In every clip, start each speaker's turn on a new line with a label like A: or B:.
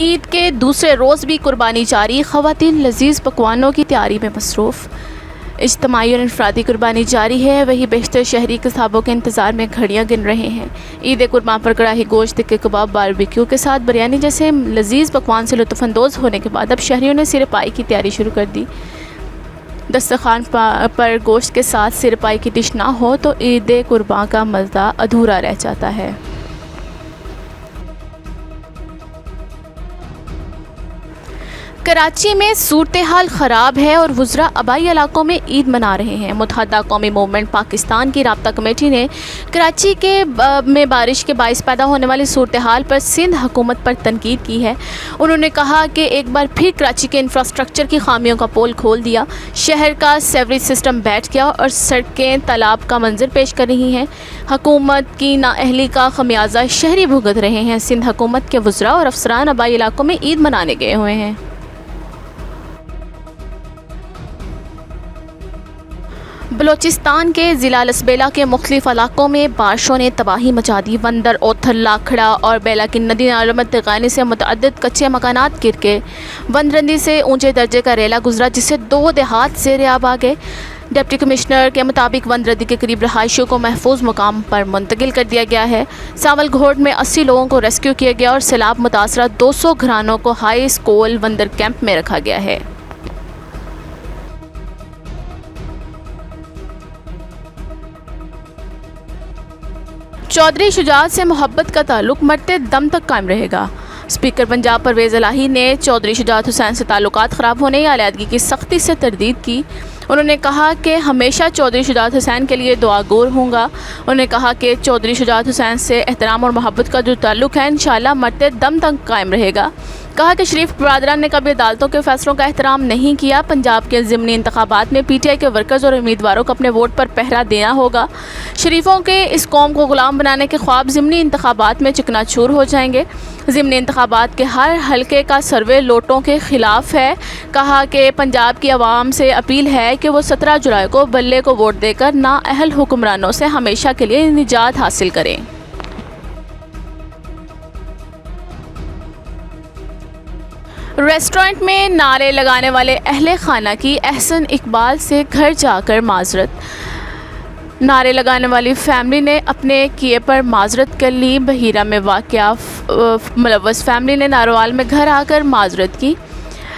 A: ईद के दूसरे रोज़ भी कुर्बानी जारी, ख़वातीन लजीज़ पकवानों की तैयारी में मसरूफ़। इज्तिमाई और इनफरादी कुर्बानी जारी है, वही बेशतर शहरी किताबों के इंतज़ार में घड़ियाँ गिन रहे हैं। ईद कुर्बान पर कड़ाही गोश्त के कबाब, बारबेक्यू के साथ बिरयानी जैसे लजीज़ पकवान से लुत्फ़अंदोज़ होने के बाद अब शहरियों ने सिर पाई की तैयारी शुरू कर दी। दस्तरखान पर गोश्त के साथ सिर पाई की डिश ना हो तो ईद कुर्बान का मज़ा अधूरा रह जाता है। कराची में सूरत हाल ख़राब है और वुज़रा आबाई इलाकों में ईद मना रहे हैं। मुत्तहदा कौमी मूवमेंट पाकिस्तान की राब्ता कमेटी ने कराची में बारिश के बाइस पैदा होने वाली सूरत हाल पर सिंध हुकूमत पर तनकीद की है। उन्होंने कहा कि एक बार फिर कराची के इंफ्रास्ट्रक्चर की खामियों का पोल खोल दिया। शहर का सेवरेज सिस्टम बैठ गया और सड़कें तालाब का मंजर पेश कर रही हैं। हुकूमत की नाअहली का खमियाजा शहरी भुगत रहे हैं। सिंध हुकूमत के वुज़रा और अफसरान आबाई इलाकों में ईद मनाने गए हुए हैं। बलोचिस्तान के ज़िला लसबेला के मुख्तलिफ इलाकों में बारिशों ने तबाही मचा दी। वंदर, ओथर, लाखड़ा और बेला की नदी नालों में तगाने से मुतअद्दिद कच्चे मकानात गिर गए। वनरंदी से ऊंचे दर्जे का रेला गुजरा जिससे 2 देहात ज़ेर-ए-आब आ गए। डिप्टी कमिश्नर के मुताबिक वनरंदी के करीब रहायशियों को महफूज मुकाम पर मुंतकिल कर दिया गया है। सावल घोट में 80 लोगों को रेस्क्यू किया गया और सैलाब मुतासरा 200 घरानों को हाई स्कूल वंदर कैंप में रखा गया है। चौधरी शुजात से मोहब्बत का ताल्लुक मरते दम तक कायम रहेगा। स्पीकर पंजाब परवेज़ इलाही ने चौधरी शुजात हुसैन से ताल्लुकात ख़राब होने या अलहदगी की सख्ती से तरदीद की। उन्होंने कहा कि हमेशा चौधरी शुजात हुसैन के लिए दुआगोर होऊंगा। उन्होंने कहा कि चौधरी शुजात हुसैन से एहतराम और मोहब्बत का जो ताल्लुक है इंशाअल्लाह मरते दम तक कायम रहेगा। कहा कि शरीफ बरदरान ने कभी अदालतों के फैसलों का एहतराम नहीं किया। पंजाब के ज़िमनी इंतखाबात में PTI के वर्कर्स और उम्मीदवारों को अपने वोट पर पहरा देना होगा। शरीफों के इस कौम को ग़ुलाम बनाने के ख्वाब ज़िमनी इंतखाबात में चकनाचूर हो जाएंगे। ज़िमनी इंतखाबात के हर हलके का सर्वे लोटों के ख़िलाफ़ है। कहा कि पंजाब की आवाम से अपील है कि वो 17 जुलाई को बल्ले को वोट देकर नाअहल हुक्मरानों से हमेशा के लिए निजात हासिल करें। रेस्टोरेंट में नारे लगाने वाले अहले खाना की एहसन इकबाल से घर जाकर माजरत। नारे लगाने वाली फैमिली ने अपने किए पर माजरत कर ली। बहीरा में वाक़या मुलव्वस फैमिली ने नारोवाल में घर आकर माजरत की।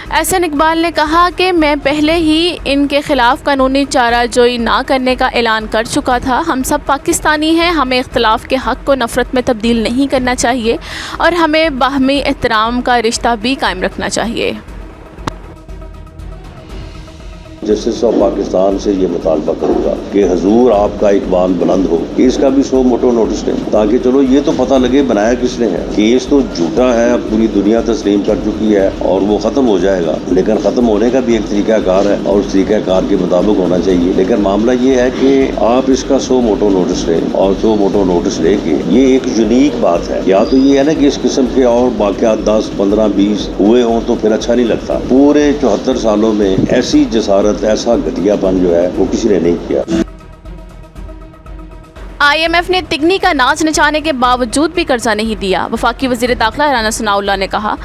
A: एहसन इकबाल ने कहा कि मैं पहले ही इनके ख़िलाफ़ कानूनी चाराजोई ना करने का ऐलान कर चुका था। हम सब पाकिस्तानी हैं, हमें इख्तिलाफ़ के हक़ को नफ़रत में तब्दील नहीं करना चाहिए और हमें बाहमी एहतराम का रिश्ता भी कायम रखना चाहिए।
B: जस्टिस ऑफ पाकिस्तान से ये मुतालबा करूँगा कि हजूर आपका इकबाल बुलंद हो, इसका भी सो मोटो नोटिस लें ताकि चलो ये तो पता लगे बनाया किसने है। केस तो झूठा है, पूरी दुनिया तस्लीम कर चुकी है और वो ख़त्म हो जाएगा, लेकिन ख़त्म होने का भी एक तरीक़ाकार है और उस तरीक़ाकार के मुताबिक होना चाहिए। लेकिन मामला ये है कि आप इसका सो मोटो नोटिस लें और सो मोटो नोटिस लेके ये एक यूनिक बात है। या तो ये है ना कि इस किस्म के और वाक़यात 10, 15, 20 हुए हों तो फिर अच्छा नहीं लगता। पूरे 74 सालों में ऐसी जसारत, ऐसा घटियापन जो है वो किसी ने नहीं किया।
A: IMF ने तिगनी का नाच नचाने के बावजूद भी कर्जा नहीं दिया। वफाकी वज़ीर दाखिला राना सनाउल्लाह ने कहा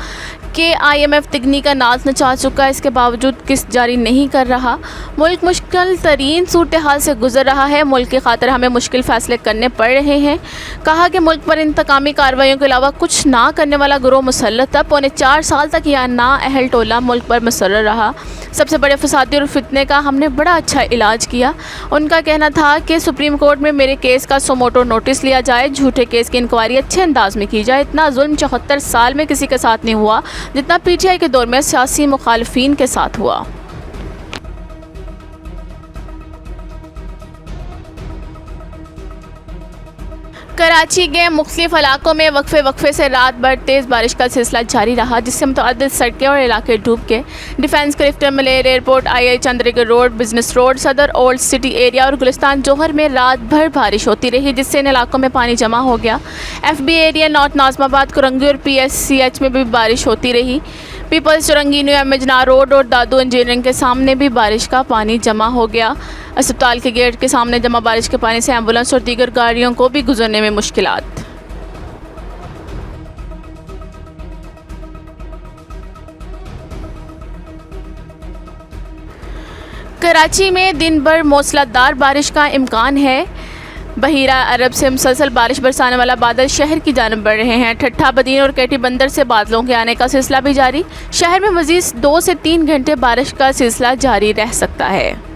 A: कि IMF तिगनी का नाच नचा चुका है, इसके बावजूद किस्त जारी नहीं कर रहा। मुल्क मुश्किल तरीन सूरत हाल से गुजर रहा है। मुल्क की खातिर हमें मुश्किल फ़ैसले करने पड़ रहे हैं। कहा कि मुल्क पर इंतकामी कार्रवाइयों के अलावा कुछ ना करने वाला गिरोह मुसल्लत था। पौने 4 साल तक यह नाअहल टोला मुल्क पर मुसर्रर रहा। सबसे बड़े फसादी और फितने का हमने बड़ा अच्छा इलाज किया। उनका कहना था कि सुप्रीम कोर्ट में मेरे केस का सोमोटो नोटिस लिया जाए, झूठे केस की इंक्वायरी अच्छे अंदाज में की जाए। इतना जुल्म 74 साल में किसी के साथ नहीं हुआ जितना PTI के दौर में सियासी मुखालिफिन के साथ हुआ। कराची के मुख्तलिफ इलाकों में वक्फे से रात भर तेज़ बारिश का सिलसिला जारी रहा, जिससे मुतअद्दिद सड़कें और इलाके डूब गए। Defence collector, Malir airport, II Chundrigar road, business road, Saddar old city area और गुलिस्तान जौहर में रात भर बारिश होती रही, जिससे इन इलाकों में पानी जमा हो गया। FB एरिया, नॉर्थ नाज़माबाद, कुरंगी और PSCH में भी बारिश होती रही। पीपल्स, चुरंगी, न्यू एमजना रोड और दादू इंजीनियरिंग के सामने भी बारिश का पानी जमा हो गया। अस्पताल के गेट के सामने जमा बारिश के पानी से एम्बुलेंस और दीगर गाड़ियों को भी गुजरने में मुश्किलात। कराची में दिन भर मूसलाधार बारिश का इम्कान है। बहीरा अरब से मुसलसल बारिश बरसाने वाला बादल शहर की जानब बढ़ रहे हैं। ठट्ठा बदीन और केटी बंदर से बादलों के आने का सिलसिला भी जारी। शहर में मज़ीद 2 से 3 घंटे बारिश का सिलसिला जारी रह सकता है।